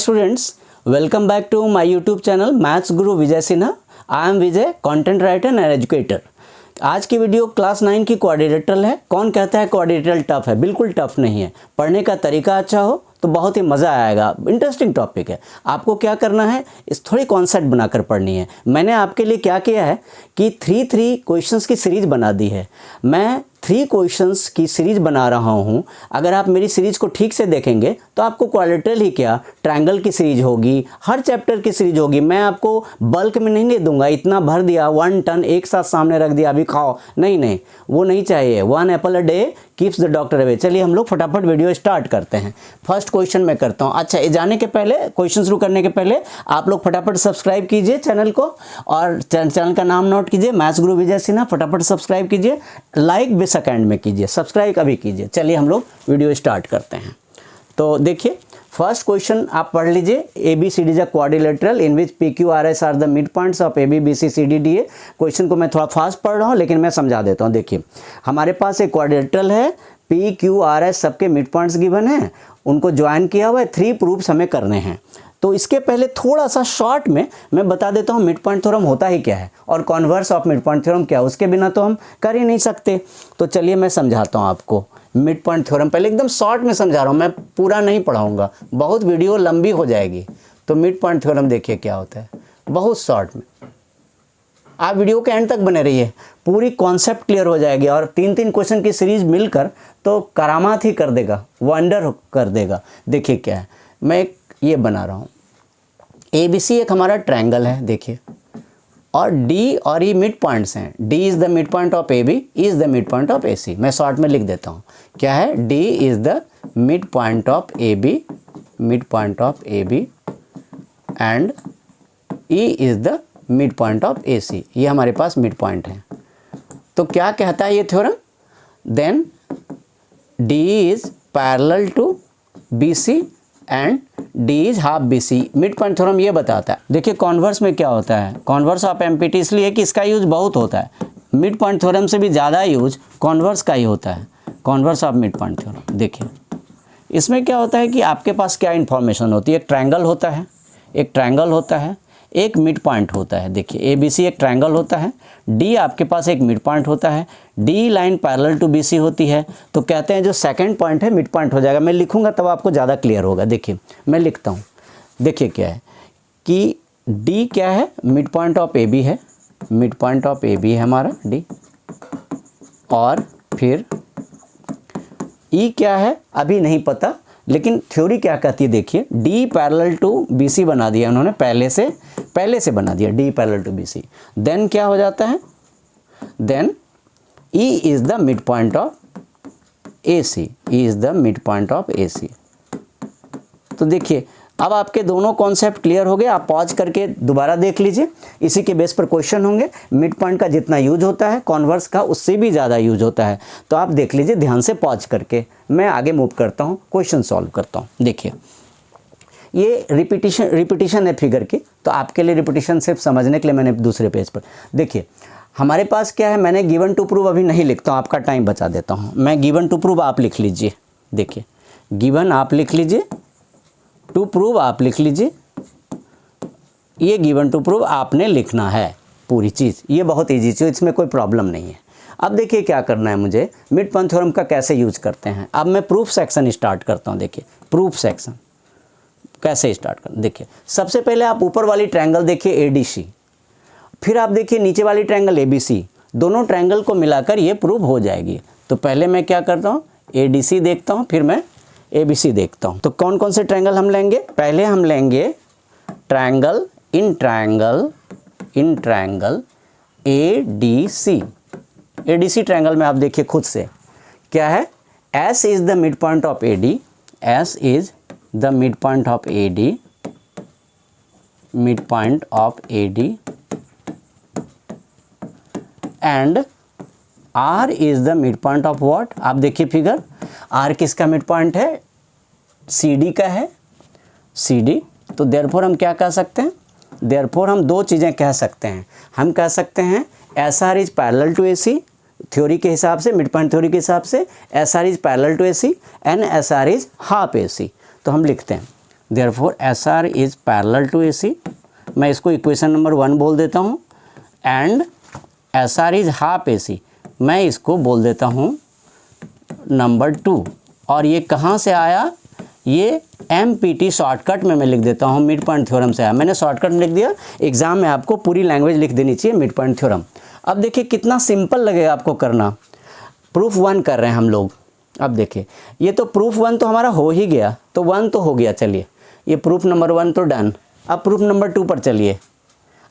Students, welcome back to my YouTube channel Maths Guru Vijay Sinha. I am Vijay, content writer and educator. आज की video class 9 की quadrilateral है। कौन कहता है क्वाड्रिलेटरल टफ है? बिल्कुल टफ नहीं है। पढ़ने का तरीका अच्छा हो तो बहुत ही मज़ा आएगा। इंटरेस्टिंग टॉपिक है। आपको क्या करना है, इस थोड़ी कॉन्सेप्ट बनाकर पढ़नी है। मैंने आपके लिए क्या किया है कि 3 क्वेश्चंस की सीरीज़ बना दी है। मैं 3 क्वेश्चंस की सीरीज़ बना रहा हूँ। अगर आप मेरी सीरीज़ को ठीक से देखेंगे तो आपको क्वाड्रिलेटरल ही क्या, ट्रायंगल की सीरीज़ होगी, हर चैप्टर की सीरीज़ होगी। मैं आपको बल्क में नहीं दूंगा, इतना भर दिया 1 टन एक साथ सामने रख दिया अभी खाओ, नहीं, वो नहीं चाहिए। 1 Apple a day keeps the doctor away. चलिए हम लोग फटाफट वीडियो स्टार्ट करते हैं। फर्स्ट क्वेश्चन मैं करता हूँ। अच्छा, ये जाने के पहले, क्वेश्चन शुरू करने के पहले आप लोग फटाफट सब्सक्राइब कीजिए चैनल को, और चैनल का नाम नोट कीजिए, मैथ्स गुरु विजय सिन्हा। फटाफट सब्सक्राइब कीजिए, लाइक भी सेकंड में कीजिए, सब्सक्राइब अभी कीजिए। चलिए हम लोग वीडियो स्टार्ट करते हैं। तो देखिए फर्स्ट क्वेश्चन आप पढ़ लीजिए। ABCD is a quadrilateral in which PQRS are the mid points of AB BC CD DA। Question को मैं थोड़ा फास्ट पढ़ रहा हूँ लेकिन मैं समझा देता हूँ। देखिए हमारे पास एक क्वाड्रिलेटरल है, PQRS सबके मिड पॉइंट्स गिवन है, उनको ज्वाइन किया हुआ है। 3 प्रूफ्स हमें करने हैं। तो इसके पहले थोड़ा सा शॉर्ट में मैं बता देता हूँ मिड पॉइंट थ्योरम होता ही क्या है और converse of mid point theorem क्या है। उसके बिना तो हम कर ही नहीं सकते। तो चलिए मैं समझाता हूँ आपको मिड पॉइंट थ्योरम। पहले एकदम शॉर्ट में समझा रहा हूँ, मैं पूरा नहीं पढ़ाऊँगा, बहुत वीडियो लंबी हो जाएगी। तो मिड पॉइंट थ्योरम देखिए क्या होता है, बहुत शॉर्ट में। आप वीडियो के एंड तक बने रहिए, पूरी कॉन्सेप्ट क्लियर हो जाएगी। और 3 क्वेश्चन की सीरीज मिलकर तो करामात ही कर देगा, वंडर कर देगा। देखिए क्या है, मैं एक ये बना रहा हूँ। ABC एक हमारा ट्रायंगल है देखिए, और D और E मिड पॉइंट्स हैं। D is the mid point of AB, E is the mid point of AC। मैं शॉर्ट में लिख देता हूँ, क्या है, D is the mid point of AB, mid point of AB, and E is the mid point of AC। ये हमारे पास mid point है। तो क्या कहता है ये theorem, then D is parallel to BC and D is half BC। Mid point theorem ये बताता है। देखिए कॉन्वर्स में क्या होता है, कॉन्वर्स ऑफ MPT इसलिए कि इसका यूज बहुत होता है। मिड पॉइंट थ्योरम से भी ज़्यादा यूज कॉन्वर्स का ही होता है, converse of mid point theorem. देखिए इसमें क्या होता है कि आपके पास क्या इन्फॉर्मेशन होती है, एक ट्रायंगल होता है, एक ट्रायंगल होता है, एक मिड पॉइंट होता है। देखिए ABC एक ट्रायंगल होता है, D आपके पास एक मिड पॉइंट होता है, D line parallel to BC होती है। तो कहते हैं जो सेकंड पॉइंट है मिड पॉइंट हो जाएगा। मैं लिखूंगा तब आपको ज़्यादा क्लियर होगा। देखिए मैं लिखता हूँ। देखिए क्या है कि D क्या है, मिड पॉइंट ऑफ AB है, मिड पॉइंट ऑफ AB है हमारा D। और फिर E क्या है अभी नहीं पता, लेकिन थ्योरी क्या कहती है देखिए, D पैरेलल टू BC बना दिया उन्होंने, पहले से बना दिया D parallel to BC। Then क्या हो जाता है, then E is the mid point of AC, E is the mid point of AC। तो देखिए अब आपके दोनों कॉन्सेप्ट क्लियर हो गए। आप पॉज करके दोबारा देख लीजिए, इसी के बेस पर क्वेश्चन होंगे। मिड पॉइंट का जितना यूज होता है कॉन्वर्स का उससे भी ज़्यादा यूज होता है। तो आप देख लीजिए ध्यान से पॉज करके। मैं आगे मूव करता हूँ, क्वेश्चन सॉल्व करता हूँ। देखिए ये रिपीटिशन है फिगर की, तो आपके लिए रिपीटिशन सिर्फ समझने के लिए मैंने दूसरे पेज पर। देखिए हमारे पास क्या है, मैंने गिवन टू प्रूव अभी नहीं लिखता हूँ, आपका टाइम बचा देता हूँ। मैं गिवन टू प्रूव आप लिख लीजिए। देखिए गिवन आप लिख लीजिए, टू प्रूव आप लिख लीजिए। ये गिवन टू प्रूव आपने लिखना है पूरी चीज़। ये बहुत ईजी चीज़, इसमें कोई प्रॉब्लम नहीं है। अब देखिए क्या करना है मुझे, मिड पॉइंट थ्योरम का कैसे यूज करते हैं। अब मैं प्रूफ सेक्शन स्टार्ट करता हूँ। देखिए प्रूफ सेक्शन कैसे स्टार्ट करना। देखिए सबसे पहले आप ऊपर वाली ट्रायंगल देखिए ADC, फिर आप देखिए नीचे वाली ट्रायंगल ABC। दोनों ट्रायंगल को मिलाकर ये प्रूव हो जाएगी। तो पहले मैं क्या करता हूँ, ADC देखता हूँ, फिर मैं ABC देखता हूँ। तो कौन कौन से ट्रायंगल हम लेंगे, पहले हम लेंगे triangle in triangle ADC। ADC triangle में आप देखिए खुद से क्या है, S is the mid point of AD, S is the mid point of AD, mid point of AD, and R is the mid point of what. आप देखिए figure, R किसका मिड पॉइंट है, CD का है, CD। तो therefore हम क्या कह सकते हैं, देयरफॉर हम 2 चीज़ें कह सकते हैं। हम कह सकते हैं SR is parallel to AC, theory के हिसाब से, मिड पॉइंट थ्योरी के हिसाब से SR is parallel to AC and SR is half AC। तो हम लिखते हैं, therefore S R is parallel to A C, मैं इसको इक्वेशन नंबर 1 बोल देता हूँ, and S R is half A C, मैं इसको बोल देता हूँ नंबर 2। और ये कहाँ से आया, ये MPT शॉर्टकट में मैं लिख देता हूँ, मिड पॉइंट थ्योरम से आया। मैंने शॉर्टकट में लिख दिया, एग्जाम में आपको पूरी लैंग्वेज लिख देनी चाहिए मिड पॉइंट थ्योरम। अब देखिए कितना सिंपल लगेगा आपको करना। प्रूफ 1 कर रहे हैं हम लोग। अब देखिए ये तो प्रूफ 1 तो हमारा हो ही गया, तो 1 तो हो गया, चलिए ये प्रूफ नंबर 1 तो डन। अब प्रूफ नंबर 2 पर चलिए।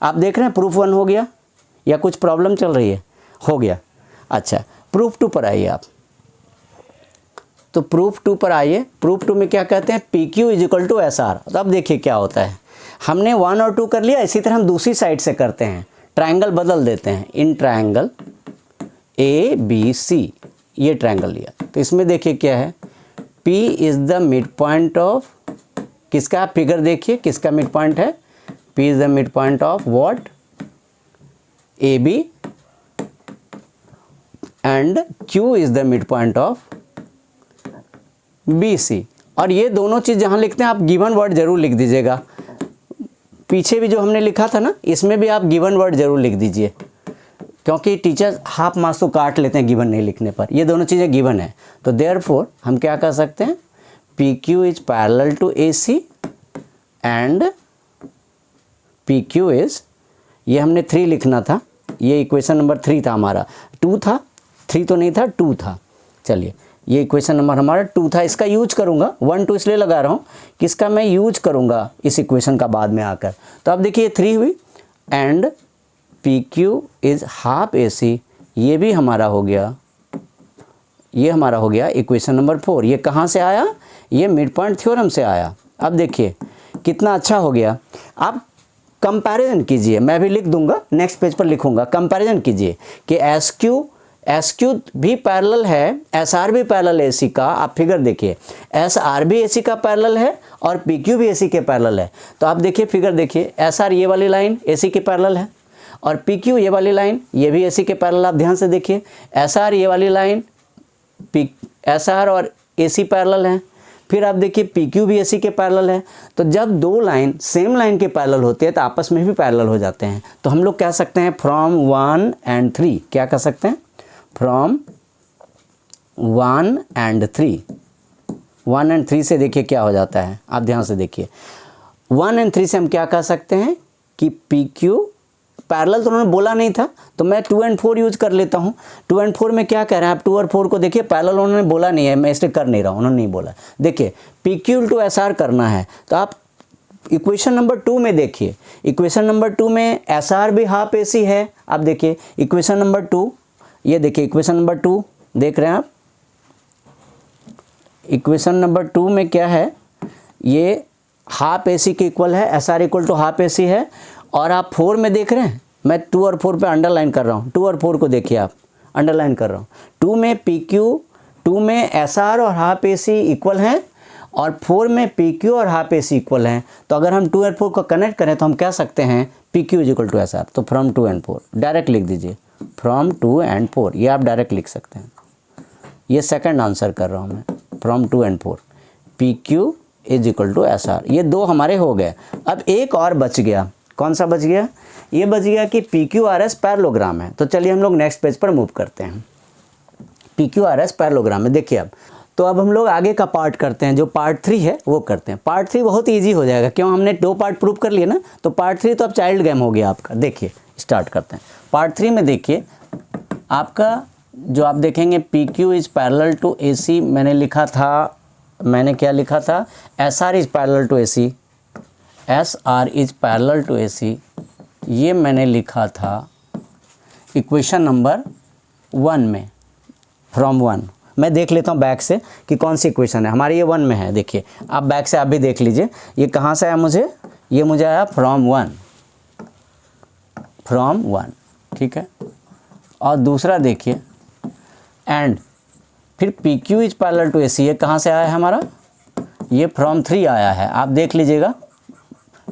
आप देख रहे हैं प्रूफ 1 हो गया या कुछ प्रॉब्लम चल रही है, हो गया। अच्छा प्रूफ 2 पर आइए आप। तो प्रूफ 2 पर आइए। प्रूफ 2 में क्या कहते हैं, PQ is equal to SR। तो अब देखिए क्या होता है, हमने 1 और 2 कर लिया, इसी तरह हम दूसरी साइड से करते हैं, ट्रायंगल बदल देते हैं। इन ट्रायंगल ABC, ये ट्रायंगल लिया, तो इसमें देखिए क्या है, P is the mid point of किसका, फिगर देखिए किसका मिड पॉइंट है, P is the mid point of what, AB, and Q is the mid point of BC। और ये दोनों चीज़ जहाँ लिखते हैं आप गिवन वर्ड जरूर लिख दीजिएगा। पीछे भी जो हमने लिखा था ना, इसमें भी आप गिवन वर्ड जरूर लिख दीजिए, क्योंकि टीचर हाफ मार्क्स तो काट लेते हैं गिवन नहीं लिखने पर। ये दोनों चीज़ें गिवन है, तो देयरफॉर हम क्या कर सकते हैं, PQ is parallel to AC and PQ is, ये हमने 3 लिखना था, ये इक्वेशन नंबर 3 था हमारा, 2 था, 3 तो नहीं था, 2 था। चलिए ये इक्वेशन नंबर हमारा 2 था, इसका यूज करूँगा, 1 2 इसलिए लगा रहा हूँ कि इसका मैं यूज करूँगा इस इक्वेशन का बाद में आकर। तो अब देखिए 3 हुई, and PQ is half AC, ये भी हमारा हो गया, ये हमारा हो गया इक्वेशन नंबर 4। ये कहाँ से आया, ये मिड पॉइंट थ्योरम से आया। अब देखिए कितना अच्छा हो गया। आप कंपैरिजन कीजिए, मैं भी लिख दूंगा, नेक्स्ट पेज पर लिखूंगा, कंपैरिजन कीजिए कि SQ भी पैरेलल है, SR भी पैरेलल AC का। आप फिगर देखिए, SR भी AC का पैरेलल है और PQ भी AC के पैरेलल है। तो आप देखिए फिगर देखिए, SR ये वाली लाइन AC के पैरेलल है, और PQ ये वाली लाइन ये भी AC के पैरेलल। आप ध्यान से देखिए, SR ये वाली लाइन SR और AC पैरेलल है। फिर आप देखिए PQ भी AC के पैरेलल है। तो जब 2 लाइन सेम लाइन के पैरेलल होते हैं तो आपस में भी पैरेलल हो जाते हैं। तो हम लोग कह सकते हैं फ्रॉम 1 and 3, क्या कह सकते हैं, फ्रॉम 1 and 3, 1 and 3 से देखिए क्या हो जाता है, आप ध्यान से देखिए। 1 and 3 से हम क्या कह सकते हैं कि PQ पैरेलल, तो उन्होंने बोला नहीं था, तो मैं 2 and 4 यूज कर लेता हूँ। 2 and 4 में क्या कह रहे हैं आप, 2 और 4 को देखिए पैरेलल उन्होंने बोला नहीं है, मैं इसलिए कर नहीं रहा हूँ, उन्होंने नहीं बोला। देखिए PQ टू SR करना है, तो आप इक्वेशन नंबर 2 में देखिए, इक्वेशन नंबर 2 में SR भी हाफ AC है। आप देखिए इक्वेशन नंबर 2, ये देखिए इक्वेशन नंबर 2 देख रहे हैं आप, इक्वेशन नंबर 2 में क्या है, ये हाफ AC के इक्वल है, SR equal to half AC है। और आप 4 में देख रहे हैं, मैं 2 और 4 पे अंडरलाइन कर रहा हूँ, 2 और 4 को देखिए आप, अंडरलाइन कर रहा हूँ। 2 में PQ, 2 में SR और हाफ AC इक्वल हैं, और 4 में PQ और हाफ AC इक्वल हैं। तो अगर हम 2 और 4 को कनेक्ट करें तो हम कह सकते हैं PQ is equal to SR। तो फ्रॉम 2 and 4 डायरेक्ट लिख दीजिए, फ्रॉम 2 and 4, ये आप डायरेक्ट लिख सकते हैं। ये सेकंड आंसर कर रहा हूँ मैं, from 2 and 4, PQ is equal to SR। ये 2 हमारे हो गए। अब एक और बच गया, कौन सा बच गया, ये बच गया कि PQRS पैरेललोग्राम है। तो चलिए हम लोग नेक्स्ट पेज पर मूव करते हैं। PQRS पैरेललोग्राम में देखिए अब, तो अब हम लोग आगे का पार्ट करते हैं, जो पार्ट 3 है वो करते हैं। पार्ट 3 बहुत ईजी हो जाएगा, क्यों, हमने 2 पार्ट प्रूव कर लिए ना, तो पार्ट 3 तो अब चाइल्ड गेम हो गया आपका। देखिए स्टार्ट करते हैं पार्ट 3 में। देखिए आपका जो आप देखेंगे PQ is parallel to AC, मैंने लिखा था, मैंने क्या लिखा था, SR is parallel to AC, SR is parallel to AC, ये मैंने लिखा था इक्वेशन नंबर 1 में, फ्रॉम 1। मैं देख लेता हूँ बैक से कि कौन सी इक्वेशन है हमारी, ये 1 में है। देखिए आप बैक से आप भी देख लीजिए, ये कहाँ से आया मुझे, ये मुझे आया फ्रॉम 1, फ्रॉम 1, ठीक है। और दूसरा देखिए, एंड फिर PQ is parallel to AC, ये कहाँ से आया है हमारा, ये फ्रॉम 3 आया है, आप देख लीजिएगा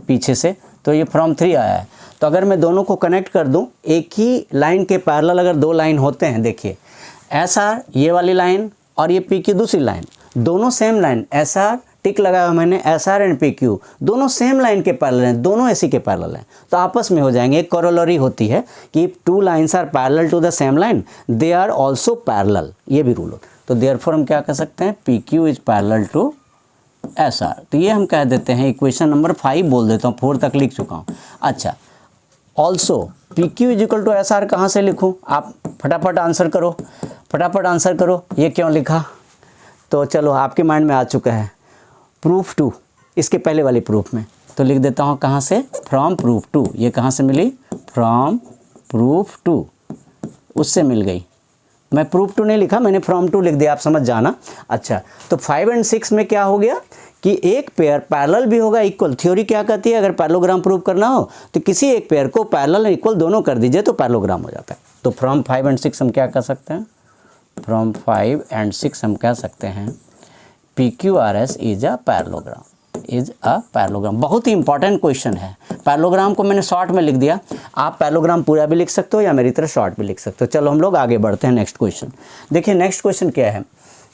पीछे से, तो ये फ्रॉम 3 आया है। तो अगर मैं दोनों को कनेक्ट कर दूं, एक ही लाइन के पैरेलल अगर 2 लाइन होते हैं, देखिए SR ये वाली लाइन और ये PQ दूसरी लाइन, दोनों सेम लाइन SR टिक लगाया हुआ मैंने, SR एंड PQ दोनों सेम लाइन के पैरेलल हैं, दोनों AC के पैरेलल हैं, तो आपस में हो जाएंगे। एक कोरोलरी होती है कि two lines are parallel to the same line they are also parallel, ये भी रूल हो। तो देयरफॉर हम क्या कह सकते हैं, PQ is parallel to SR। तो ये हम कह देते हैं इक्वेशन नंबर 5 बोल देता हूँ, 4 तक लिख चुका हूँ। अच्छा, also PQ is equal to SR कहाँ से लिखूँ, आप फटाफट आंसर करो, फटाफट आंसर करो, ये क्यों लिखा। तो चलो आपके माइंड में आ चुका है, प्रूफ 2, इसके पहले वाली प्रूफ में, तो लिख देता हूँ कहाँ से, फ्रॉम प्रूफ 2। ये कहाँ से मिली, फ्रॉम प्रूफ 2, उससे मिल गई। मैं प्रूफ 2 नहीं लिखा, मैंने फ्रॉम 2 लिख दिया, आप समझ जाना। अच्छा, तो 5 और 6 में क्या हो गया कि एक पेयर पैरेलल भी होगा इक्वल। थ्योरी क्या कहती है, अगर पैरेललोग्राम प्रूव करना हो तो किसी एक पेयर को पैरेलल और इक्वल दोनों कर दीजिए तो पैरेललोग्राम हो जाता है। तो फ्रॉम 5 और 6 हम क्या कर सकते हैं, फ्रॉम 5 और 6 हम कह सकते हैं PQRS is a parallelogram, is a parallelogram. बहुत ही इंपॉर्टेंट क्वेश्चन है। पैरेललोग्राम को मैंने शॉर्ट में लिख दिया, आप पैरेललोग्राम पूरा भी लिख सकते हो या मेरी तरह शॉर्ट भी लिख सकते हो। चलो हम लोग आगे बढ़ते हैं नेक्स्ट क्वेश्चन। देखिए नेक्स्ट क्वेश्चन क्या है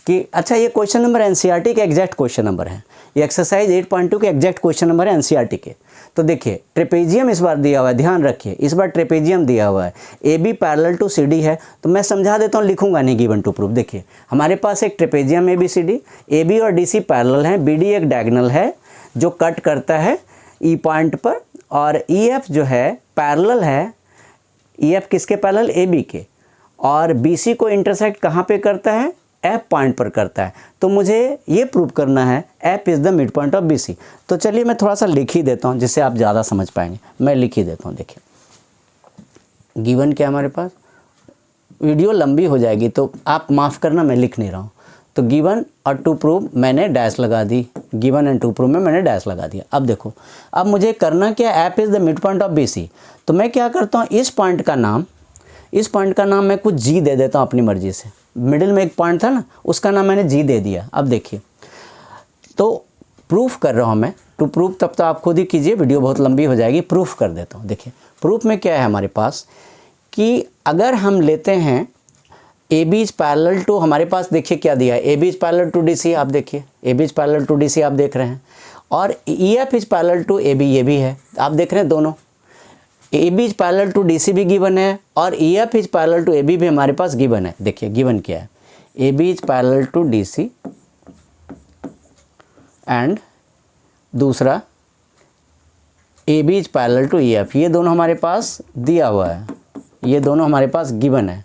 कि अच्छा, ये क्वेश्चन नंबर NCERT के एग्जैक्ट क्वेश्चन नंबर है, ये एक्सरसाइज 8.2 के एग्जैक्ट क्वेश्चन नंबर है NCERT के। तो देखिए ट्रेपेजियम इस बार दिया हुआ है, ध्यान रखिए इस बार ट्रेपेजियम दिया हुआ है, AB पैरेलल टू CD है। तो मैं समझा देता हूँ, लिखूंगा नहीं गिवन टू प्रूफ। देखिए हमारे पास एक ट्रेपेजियम ABCD, AB और DC पैरेलल हैं, BD एक डायगोनल है जो कट करता है E पॉइंट पर, और EF जो है पैरेलल है, EF किसके पैरेलल, AB के, और BC को इंटरसेक्ट कहाँ पे करता है, F पॉइंट पर करता है। तो मुझे ये प्रूव करना है F is the mid point of BC। तो चलिए मैं थोड़ा सा लिख ही देता हूँ जिससे आप ज़्यादा समझ पाएंगे, मैं लिख ही देता हूँ। देखिए गिवन क्या हमारे पास, वीडियो लंबी हो जाएगी तो आप माफ़ करना, मैं लिख नहीं रहा हूँ। तो गिवन और टू प्रूव मैंने डैश लगा दी, गिवन एंड टू प्रूव में मैंने डैश लगा दिया। अब देखो, अब मुझे करना क्या, F is the mid point of BC। तो मैं क्या करता हूँ, इस पॉइंट का नाम मैं कुछ G दे देता हूँ अपनी मर्जी से। मिडिल में एक पॉइंट था ना, उसका नाम मैंने G दे दिया। अब देखिए, तो प्रूफ कर रहा हूँ मैं, टू प्रूफ तब तो आप खुद ही कीजिए, वीडियो बहुत लंबी हो जाएगी। प्रूफ कर देता हूँ। देखिए प्रूफ में क्या है हमारे पास कि अगर हम लेते हैं AB इज पैरेलल टू, हमारे पास देखिए क्या दिया है, AB is parallel to DC, आप देखिए AB is parallel to DC आप देख रहे हैं, और EF is parallel to AB, ये भी है, आप देख रहे हैं दोनों। AB is parallel to DC भी गिवन है और EF is parallel to AB भी हमारे पास गिवन है। देखिए गिवन क्या है, AB is parallel to DC and दूसरा AB is parallel to EF, ये दोनों हमारे पास दिया हुआ है, ये दोनों हमारे पास गिवन है।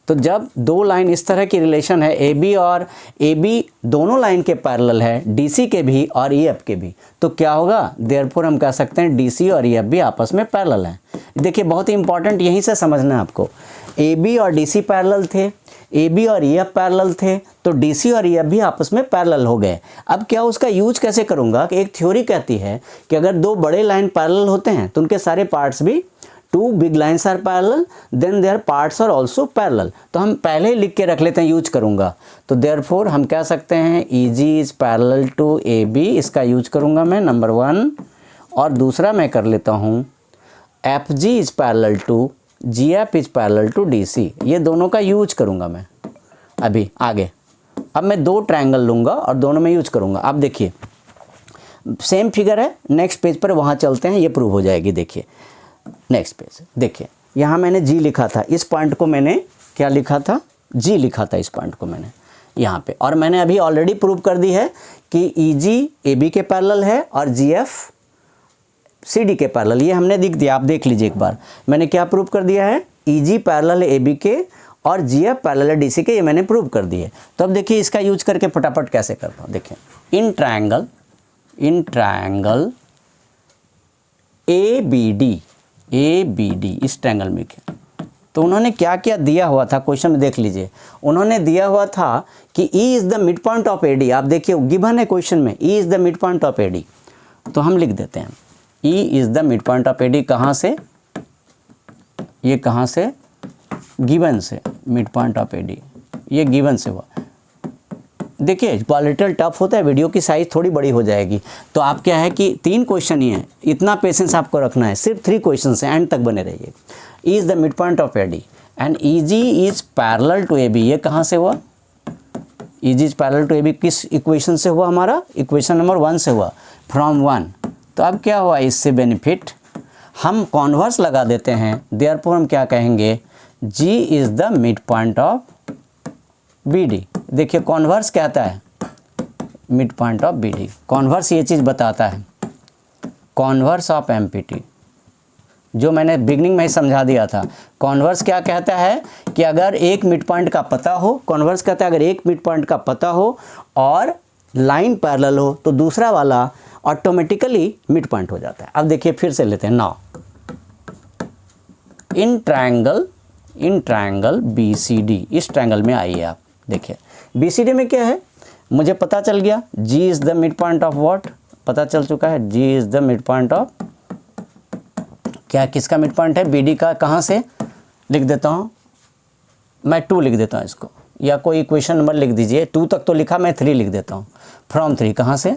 तो जब दो लाइन इस तरह की रिलेशन है, AB और AB दोनों लाइन के पैरेलल है, DC के भी और EF के भी, तो क्या होगा, देयरफॉर हम कह सकते हैं DC और EF भी आपस में पैरेलल हैं। देखिए बहुत ही इंपॉर्टेंट यहीं से समझना है आपको, AB और DC पैरेलल थे, AB और EF पैरेलल थे, तो DC और EF भी आपस में पैरेलल हो गए। अब क्या उसका यूज कैसे करूँगा कि एक थ्योरी कहती है कि अगर दो बड़े लाइन पैरेलल होते हैं तो उनके सारे पार्ट्स भी, two big lines are parallel then their parts are also parallel. तो हम पहले ही लिख के रख लेते हैं, यूज करूँगा। तो देयरफॉर हम कह सकते हैं EG is parallel to AB, इसका यूज करूँगा मैं नंबर 1, और दूसरा मैं कर लेता हूँ FG is parallel to GF is parallel to DC, ये दोनों का यूज करूँगा मैं अभी आगे। अब मैं दो ट्रायंगल लूँगा और दोनों में यूज करूँगा। अब देखिए सेम फिगर है, नेक्स्ट पेज पर वहाँ चलते हैं, ये प्रूव हो जाएगी। देखिए नेक्स्ट पेज, देखिए यहाँ मैंने G लिखा था, इस पॉइंट को मैंने क्या लिखा था, G लिखा था इस पॉइंट को मैंने यहाँ पे, और मैंने अभी ऑलरेडी प्रूव कर दी है कि EG AB के पैरेलल है और GF CD के पैरेलल, ये हमने लिख दिया, आप देख लीजिए एक बार। मैंने क्या प्रूव कर दिया है, EG पैरेलल है AB के और GF पैरेलल है DC के, ये मैंने प्रूव कर दिए। तो अब देखिए इसका यूज करके फटाफट कैसे करता हूँ। देखिए इन ट्रायंगल ABD इस ट्रायंगल में क्या, तो उन्होंने क्या क्या दिया हुआ था क्वेश्चन में देख लीजिए। उन्होंने दिया हुआ था कि E is the mid point of AD, आप देखिए गिवन है क्वेश्चन में E is the mid point of AD, तो हम लिख देते हैं E is the mid point of AD। कहाँ से, ये कहाँ से, गिवन से, मिड पॉइंट ऑफ AD ये गिवन से हुआ। देखिए क्वालिटी टफ होता है, वीडियो की साइज़ थोड़ी बड़ी हो जाएगी, तो आप क्या है कि 3 क्वेश्चन ही हैं, इतना पेशेंस आपको रखना है, सिर्फ 3 क्वेश्चन हैं, एंड तक बने रहिए। E is the mid point of AD and EG is parallel to AB, ये कहाँ से हुआ, is parallel to A B किस इक्वेशन से हुआ हमारा, इक्वेशन नंबर 1 से हुआ, फ्रॉम 1। तो अब क्या हुआ इससे बेनिफिट, हम कॉन्वर्स लगा देते हैं, देयरफॉर हम क्या कहेंगे, G is the mid point of BD। देखिए कॉन्वर्स क्या आता है, mid point of BD। Converse ये चीज़ बताता है, कॉन्वर्स ऑफ MPT, जो मैंने बिगनिंग में ही समझा दिया था। कॉन्वर्स क्या कहता है कि अगर एक मिड पॉइंट का पता हो, कॉन्वर्स कहता है अगर एक मिड पॉइंट का पता हो और लाइन पैरेलल हो तो दूसरा वाला ऑटोमेटिकली मिड पॉइंट हो जाता है। अब देखिए फिर से लेते हैं, नाउ इन ट्रायंगल BCD, इस ट्रायंगल में आइए आप देखिए, BCD में क्या है मुझे पता चल गया, G is the mid point of what, पता चल चुका है, G is the mid point of, क्या किसका मिड पॉइंट है, BD का। कहाँ से लिख देता हूँ मैं, 2 लिख देता हूँ इसको, या कोई इक्वेशन नंबर लिख दीजिए, 2 तक तो लिखा, मैं 3 लिख देता हूँ, फ्रॉम 3। कहाँ से,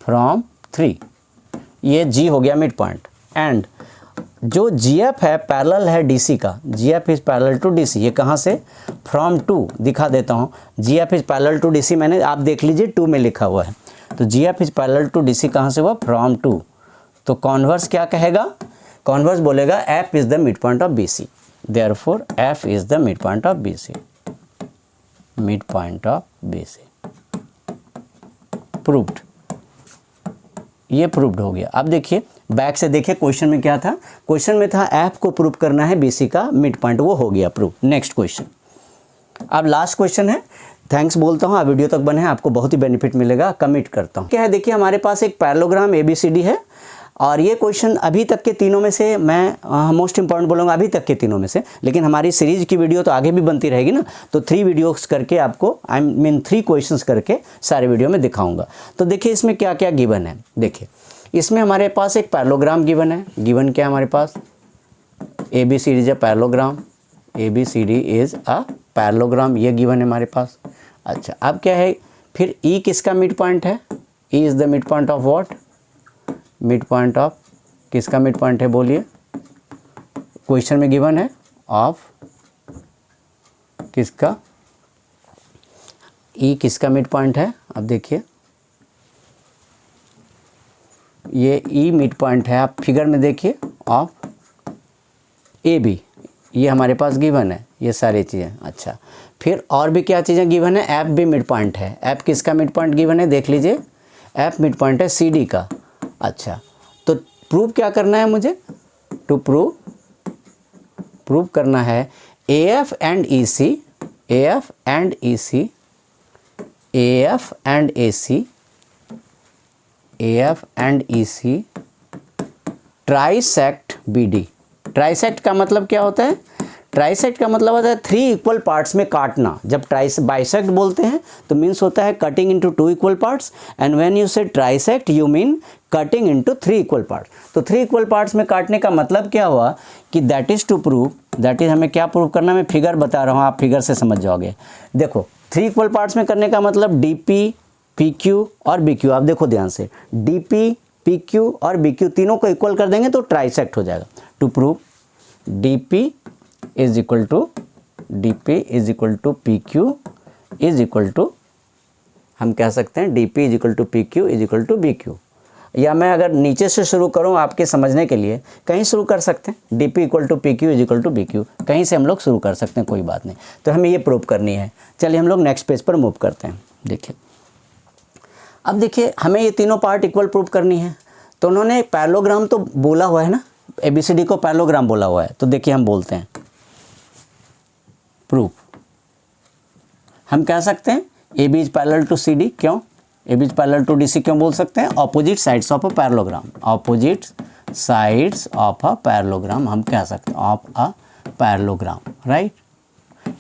फ्रॉम 3, ये G हो गया मिड पॉइंट। एंड जो GF है पैरेलल है DC का, GF is parallel to DC, ये कहाँ से, फ्रॉम 2, दिखा देता हूँ, GF is parallel to DC, मैंने आप देख लीजिए 2 में लिखा हुआ है, तो GF is parallel to DC कहाँ से हुआ, फ्रॉम 2। तो कॉन्वर्स क्या कहेगा, कॉन्वर्स बोलेगा F is the mid point of BC, therefore F is the mid point of BC, mid point of BC, proved, ये प्रूव्ड हो गया। अब देखिए बैक से देखिए क्वेश्चन में क्या था, क्वेश्चन में था F को प्रूव करना है BC का मिड पॉइंट, वो हो गया प्रूव। नेक्स्ट क्वेश्चन, अब लास्ट क्वेश्चन है, थैंक्स बोलता हूँ, आप वीडियो तक बने हैं, आपको बहुत ही बेनिफिट मिलेगा, कमिट करता हूँ। क्या है देखिए, हमारे पास एक पैरेललोग्राम ABCD है और ये क्वेश्चन अभी तक के तीनों में से मैं मोस्ट इंपॉर्टेंट बोलूँगा, अभी तक के तीनों में से, लेकिन हमारी सीरीज़ की वीडियो तो आगे भी बनती रहेगी ना, तो 3 वीडियोस करके आपको 3 क्वेश्चंस करके सारे वीडियो में दिखाऊंगा। तो देखिए इसमें क्या क्या गिवन है, देखिए इसमें हमारे पास एक पैरेललोग्राम गिवन है, गिवन क्या है हमारे पास, ABCD is a parallelogram, ABCD is a parallelogram, ये गिवन है हमारे पास। अच्छा अब क्या है, फिर E किसका मिड पॉइंट है, E is the mid point of what, mid point of, किसका मिड पॉइंट है बोलिए, क्वेश्चन में गिवन है ऑफ किसका, E किसका मिड पॉइंट है। अब देखिए ये E मिड पॉइंट है, आप फिगर में देखिए, ऑफ AB, ये हमारे पास गिवन है, ये सारी चीज़ें। अच्छा फिर और भी क्या चीज़ें गिवन है, F भी मिड पॉइंट है, F किसका मिड पॉइंट गिवन है देख लीजिए, F मिड पॉइंट है CD का। अच्छा तो प्रूव क्या करना है मुझे, टू प्रूव करना है AF and EC, AF and EC, AF and AC, AF and EC trisect BD। Trisect का मतलब क्या होता है, ट्राइसेक्ट का मतलब होता है 3 इक्वल पार्ट्स में काटना। जब बाइसेक्ट बोलते हैं तो मीन्स होता है cutting into 2 equal parts, and when you say trisect you mean cutting into 3 equal parts. तो 3 इक्वल पार्ट्स में काटने का मतलब क्या हुआ कि that is to prove, that is हमें क्या प्रूव करना, मैं फिगर बता रहा हूँ, आप फिगर से समझ जाओगे। देखो 3 इक्वल पार्ट्स में करने का मतलब DP, PQ और BQ, आप देखो ध्यान से, DP, PQ और BQ तीनों को इक्वल कर देंगे तो ट्राइसेक्ट हो जाएगा। To prove DP is equal to PQ is equal to, हम कह सकते हैं DP is equal to PQ is equal to BQ, या मैं अगर नीचे से शुरू करूं आपके समझने के लिए, कहीं शुरू कर सकते हैं, DP equal to PQ is equal to BQ, कहीं से हम लोग शुरू कर सकते हैं, कोई बात नहीं। तो हमें ये प्रूव करनी है। चलिए हम लोग नेक्स्ट पेज पर मूव करते हैं। देखिए अब देखिए हमें ये तीनों पार्ट इक्वल प्रूव करनी है, तो उन्होंने पैरेललोग्राम तो बोला हुआ है ना, ABCD को पैरेललोग्राम बोला हुआ है, तो देखिए हम बोलते हैं प्रूफ, हम कह सकते हैं AB is parallel to CD, क्यों AB is parallel to DC क्यों बोल सकते हैं, opposite sides of a parallelogram, opposite sides of a parallelogram हम कह सकते हैं, ऑफ अ पैरेललोग्राम, राइट,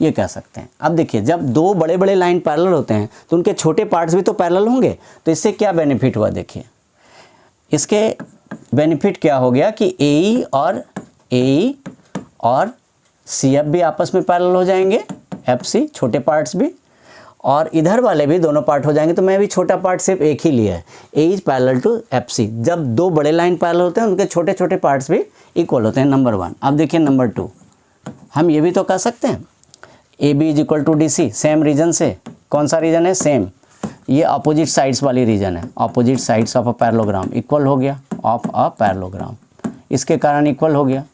ये कह सकते हैं। अब देखिए जब 2 बड़े बड़े लाइन पैरेलल होते हैं तो उनके छोटे पार्ट्स भी तो पैरेलल होंगे, तो इससे क्या बेनिफिट हुआ, देखिए इसके बेनिफिट क्या हो गया कि AE और CF भी आपस में पैरेलल हो जाएंगे, FC छोटे पार्ट्स भी, और इधर वाले भी दोनों पार्ट हो जाएंगे। तो मैं भी छोटा पार्ट सिर्फ एक ही लिया है, A is parallel to FC। जब 2 बड़े लाइन पैरेलल होते हैं उनके छोटे छोटे पार्ट्स भी इक्वल होते हैं, नंबर 1। अब देखिए नंबर 2, हम ये भी तो कह सकते हैं AB is equal to DC, same reason से कौन सा रीजन है, सेम, ये अपोजिट साइड्स वाली रीजन है, opposite sides of a parallelogram equal हो गया, ऑफ अ पैरेललोग्राम, इसके कारण इक्वल हो गया,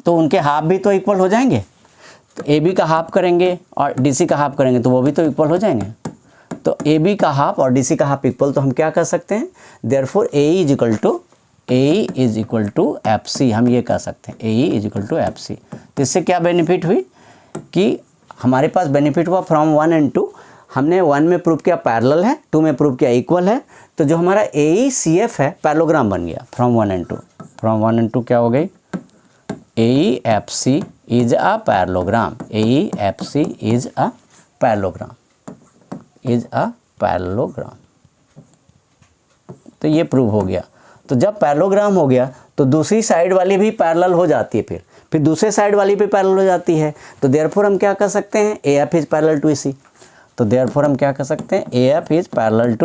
तो उनके हाफ भी तो इक्वल हो जाएंगे, तो ए बी का हाफ करेंगे और डी सी का हाफ करेंगे तो वो भी तो इक्वल हो जाएंगे, तो ए बी का हाफ और डी सी का हाफ इक्वल, तो हम क्या कर सकते हैं, therefore A is equal to F C, हम ये कह सकते हैं A is equal to F C. तो इससे क्या बेनिफिट हुई कि हमारे पास बेनिफिट हुआ फ्रॉम 1 एंड 2, हमने 1 में प्रूव किया पैरेलल है, 2 में प्रूव किया इक्वल है, तो जो हमारा ए ई सी एफ है पैरेललोग्राम बन गया फ्रॉम 1 एंड 2, फ्रॉम 1 एंड 2 क्या हो गई, A E F C is a parallelogram, A E F C is a parallelogram, is a parallelogram, तो ये प्रूव हो गया। तो जब पैरेललोग्राम हो गया तो दूसरी साइड वाली भी पैरेलल हो जाती है, फिर दूसरे साइड वाली भी पैरेलल हो जाती है, तो देयरफॉर हम क्या कर सकते हैं, A F is parallel to C, तो देयरफॉर हम क्या कर सकते हैं, A F is parallel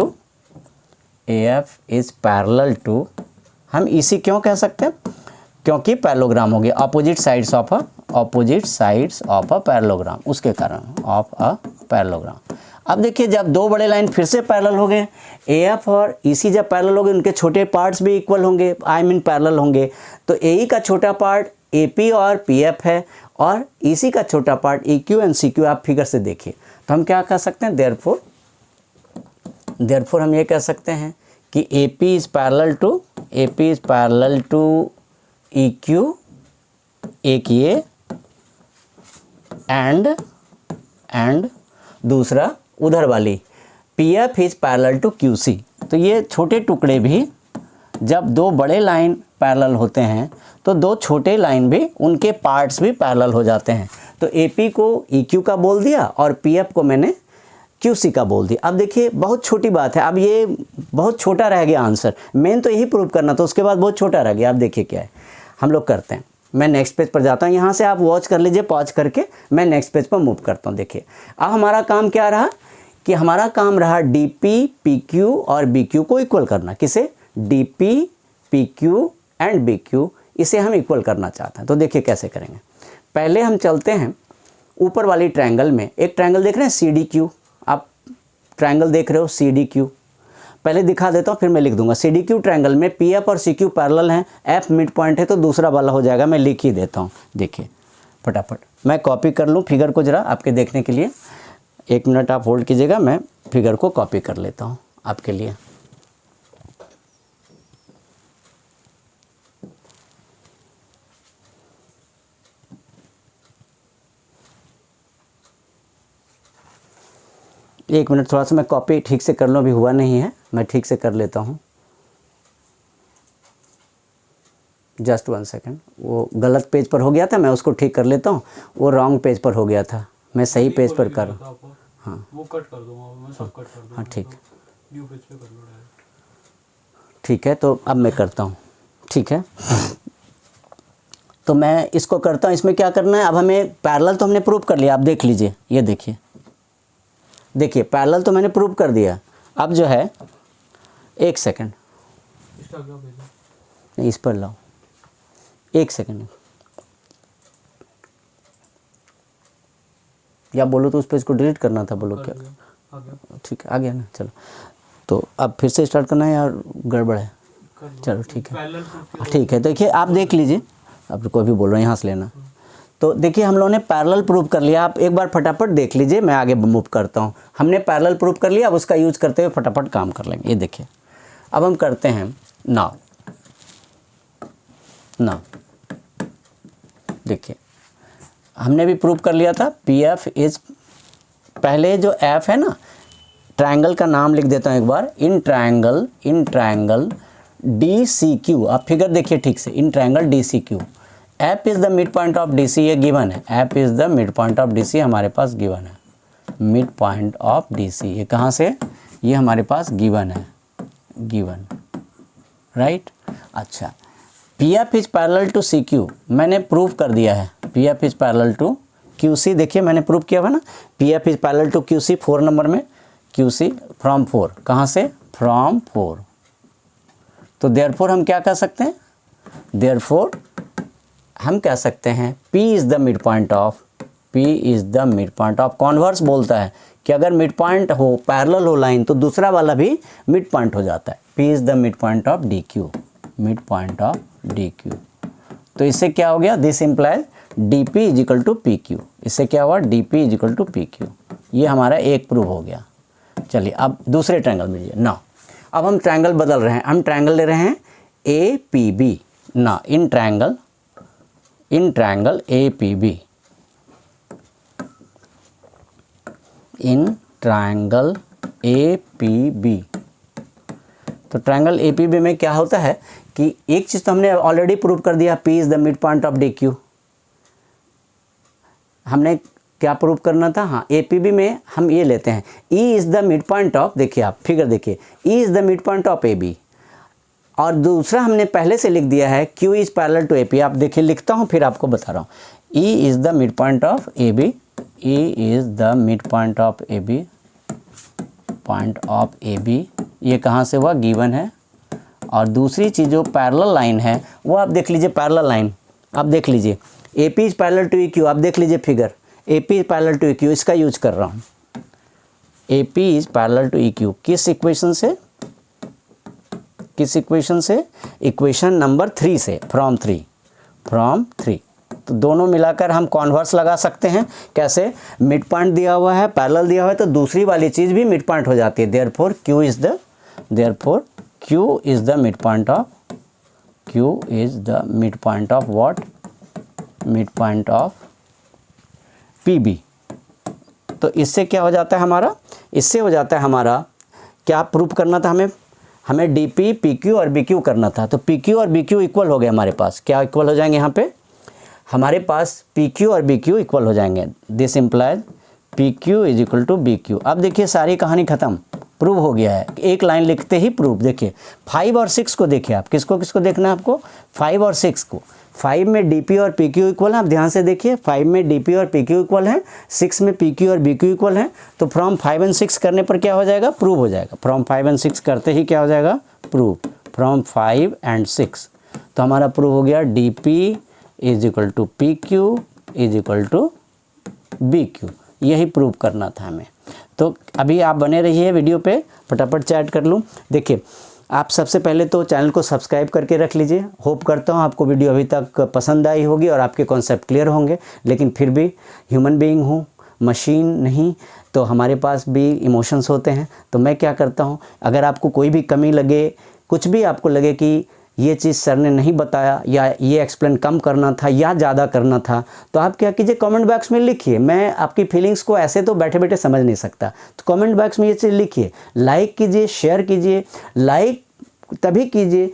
to, हम इसी क्यों कह सकते हैं, क्योंकि पैरेललोग्राम हो गया, opposite sides of a parallelogram, उसके कारण ऑफ अ पैरेललोग्राम। अब देखिए जब दो बड़े लाइन फिर से पैरेलल हो गए, ए एफ और ई सी जब पैरेलल हो गए, उनके छोटे पार्ट्स भी इक्वल होंगे, पैरेलल होंगे, तो ए ई का छोटा पार्ट ए पी और पी एफ है और ई सी का छोटा part E Q and C Q, आप फिगर से देखिए, तो हम क्या कर सकते हैं, देयरफॉर हम ये कह सकते हैं कि A P is parallel to E Q, एक ये एंड दूसरा उधर वाली P F is parallel to Q C. तो ये छोटे टुकड़े भी जब दो बड़े लाइन पैरेलल होते हैं तो दो छोटे लाइन भी उनके पार्ट्स भी पैरेलल हो जाते हैं, तो ए पी को ई क्यू का बोल दिया और पी एफ को मैंने क्यू सी का बोल दिया। अब देखिए बहुत छोटी बात है, अब ये बहुत छोटा रह गया आंसर, मेन तो यही प्रूव करना था, उसके बाद बहुत छोटा रह गया। अब देखिए क्या है, हम लोग करते हैं, मैं नेक्स्ट पेज पर जाता हूँ, यहाँ से आप वॉच कर लीजिए पॉज करके, मैं नेक्स्ट पेज पर मूव करता हूँ। देखिए अब हमारा काम क्या रहा कि हमारा काम रहा डी पी पी क्यू और बी क्यू को इक्वल करना, किसे, D P P Q and B Q, इसे हम इक्वल करना चाहते हैं। तो देखिए कैसे करेंगे, पहले हम चलते हैं ऊपर वाली ट्रायंगल में, एक ट्रायंगल देख रहे हैं सी डी क्यू, आप ट्रायंगल देख रहे हो सी डी क्यू, पहले दिखा देता हूँ फिर मैं लिख दूंगा। सी डी क्यू ट्रायंगल में पी एफ और सी क्यू पैरेलल हैं, एफ मिड पॉइंट है तो दूसरा वाला हो जाएगा, मैं लिख ही देता हूँ। देखिए फटाफट मैं कॉपी कर लूँ फिगर को ज़रा आपके देखने के लिए, 1 मिनट आप होल्ड कीजिएगा, मैं फिगर को कॉपी कर लेता हूँ आपके लिए। एक मिनट, थोड़ा सा मैं कॉपी ठीक से कर लूँ, अभी हुआ नहीं है, मैं ठीक से कर लेता हूँ, जस्ट 1 सेकेंड। वो गलत पेज पर हो गया था, मैं उसको ठीक कर लेता हूँ, वो रॉन्ग पेज पर हो गया था, मैं सही पेज पर कर, हाँ वो कट कर दूँगा, मैं सब कट कर दूँगा, हाँ ठीक, न्यू पेज पे कर लो डायरेक्ट। ठीक है, तो अब मैं करता हूँ, ठीक है, तो मैं इसको करता हूँ। इसमें क्या करना है, अब हमें पैरेलल तो हमने प्रूव कर लिया, आप देख लीजिए, ये देखिए पैरेलल तो मैंने प्रूव कर दिया। अब जो है 1 सेकेंड, नहीं इस पर लाओ, 1 सेकेंड, या बोलो तो उस पेज को डिलीट करना था, बोलो क्या, ठीक है आ गया ना, चलो तो अब फिर से स्टार्ट करना है या गड़बड़ है, चलो ठीक है, ठीक है। देखिए आप देख लीजिए, आप कोई भी बोल रहे हैं यहाँ से लेना, तो देखिए हम लोगों ने पैरेलल प्रूव कर लिया, आप एक बार फटाफट देख लीजिए, मैं आगे मूव करता हूँ। हमने पैरेलल प्रूव कर लिया, अब उसका यूज करते हुए फटाफट काम कर लेंगे। ये देखिए अब हम करते हैं नाउ, देखिए हमने भी प्रूव कर लिया था, पी एफ इज, पहले जो एफ है ना, ट्रायंगल का नाम लिख देता हूँ एक बार, in triangle D C Q, आप फिगर देखिए ठीक से, in triangle D C Q, F is the mid point of D C, ये गिवन है, F is the mid point of D C हमारे पास गिवन है, mid point of D C, ये कहाँ से, ये हमारे पास गिवन है, गिवन, राइट। अच्छा, P F is parallel to C Q, मैंने प्रूव कर दिया है, P F is parallel to Q C, देखिए मैंने प्रूव किया हुआ ना, P F is parallel to Q C, 4 number में, क्यू सी फ्रॉम 4, कहाँ से, फ्रॉम 4, तो देयरफॉर हम क्या कह सकते हैं, देयरफॉर हम कह सकते हैं P is the mid point of, converse बोलता है कि अगर मिड पॉइंट हो, पैरेलल हो लाइन, तो दूसरा वाला भी मिड पॉइंट हो जाता है। P is the mid point of DQ, mid point of DQ। तो इससे क्या हो गया, this implies DP is equal to PQ। इससे क्या हुआ, DP is equal to PQ। ये हमारा एक प्रूव हो गया। चलिए अब दूसरे ट्रायंगल में लीजिए ना। अब हम ट्रायंगल बदल रहे हैं, हम ट्रायंगल ले रहे हैं APB ना। In triangle APB, in triangle APB। तो ट्रायंगल APB में क्या होता है कि एक चीज़ तो हमने ऑलरेडी प्रूव कर दिया, P is the mid point of DQ। हमने क्या प्रूव करना था, हाँ, APB में हम ये लेते हैं E is the mid point of, देखिए आप फिगर देखिए, E is the mid point of AB। और दूसरा हमने पहले से लिख दिया है Q is parallel to AP। आप देखिए लिखता हूँ फिर आपको बता रहा हूँ। E is the mid point of AB, E is the mid point of AB, point of AB। ये कहाँ से हुआ, गिवन है। और दूसरी चीज़ जो पैरेलल लाइन है वो आप देख लीजिए, पैरेलल लाइन आप देख लीजिए, AP is parallel to EQ। आप देख लीजिए figure, AP is parallel to EQ, इसका यूज कर रहा हूँ। AP is parallel to EQ किस इक्वेशन से, किस इक्वेशन से, इक्वेशन नंबर 3 से, फ्रॉम 3। तो दोनों मिलाकर हम कॉन्वर्स लगा सकते हैं। कैसे, मिड पॉइंट दिया हुआ है, पैरेलल दिया हुआ है, तो दूसरी वाली चीज़ भी मिड पॉइंट हो जाती है। Therefore Q is the mid point of, Q is the mid point of what, mid point of PB। तो इससे क्या हो जाता है हमारा, इससे हो जाता है हमारा, क्या प्रूफ करना था हमें DP, PQ और BQ करना था। तो PQ और BQ इक्वल हो गए हमारे पास। क्या इक्वल हो जाएंगे, यहाँ पे हमारे पास PQ और BQ इक्वल हो जाएंगे। This implies PQ is equal to BQ। अब देखिए सारी कहानी ख़त्म, प्रूव हो गया है। एक लाइन लिखते ही प्रूफ। देखिए 5 और 6 को देखिए आप, किसको किसको देखना है आपको, 5 और 6 को। 5 में DP और PQ इक्वल है, आप ध्यान से देखिए, 5 में DP और PQ इक्वल है, 6 में PQ और BQ इक्वल है। तो फ्रॉम 5 एंड 6 करने पर क्या हो जाएगा, प्रूव हो जाएगा। फ्रॉम 5 एंड 6 करते ही क्या हो जाएगा, प्रूव। फ्रॉम 5 एंड 6 तो हमारा प्रूव हो गया DP is equal to PQ is equal to BQ। यही प्रूव करना था हमें। तो अभी आप बने रहिए वीडियो पे, फटाफट चैट कर लूँ। देखिए आप सबसे पहले तो चैनल को सब्सक्राइब करके रख लीजिए। होप करता हूँ आपको वीडियो अभी तक पसंद आई होगी और आपके कॉन्सेप्ट क्लियर होंगे। लेकिन फिर भी ह्यूमन बीइंग हूँ, मशीन नहीं, तो हमारे पास भी इमोशंस होते हैं। तो मैं क्या करता हूँ, अगर आपको कोई भी कमी लगे, कुछ भी आपको लगे कि ये चीज़ सर ने नहीं बताया या ये एक्सप्लेन कम करना था या ज़्यादा करना था, तो आप क्या कीजिए, कमेंट बॉक्स में लिखिए। मैं आपकी फीलिंग्स को ऐसे तो बैठे बैठे समझ नहीं सकता, तो कमेंट बॉक्स में ये चीज़ लिखिए। लाइक कीजिए, शेयर कीजिए। लाइक तभी कीजिए,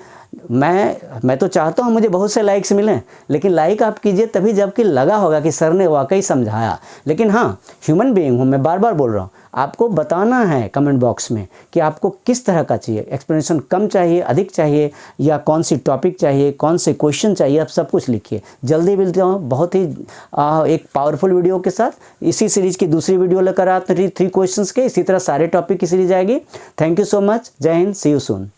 मैं तो चाहता हूँ मुझे बहुत से लाइक्स मिलें, लेकिन लाइक आप कीजिए तभी जबकि लगा होगा कि सर ने वाकई समझाया। लेकिन हाँ, ह्यूमन बीइंग हूँ, मैं बार बार बोल रहा हूँ, आपको बताना है कमेंट बॉक्स में कि आपको किस तरह का चाहिए, एक्सप्लेनेशन कम चाहिए, अधिक चाहिए, या कौन सी टॉपिक चाहिए, कौन से क्वेश्चन चाहिए, आप सब कुछ लिखिए। जल्दी मिलते हूँ बहुत ही एक पावरफुल वीडियो के साथ। इसी सीरीज़ की दूसरी वीडियो लेकर आते हैं 3 क्वेश्चंस के। इसी तरह सारे टॉपिक की सीरीज आएगी। Thank you so much. जय हिंद, सी यू सून।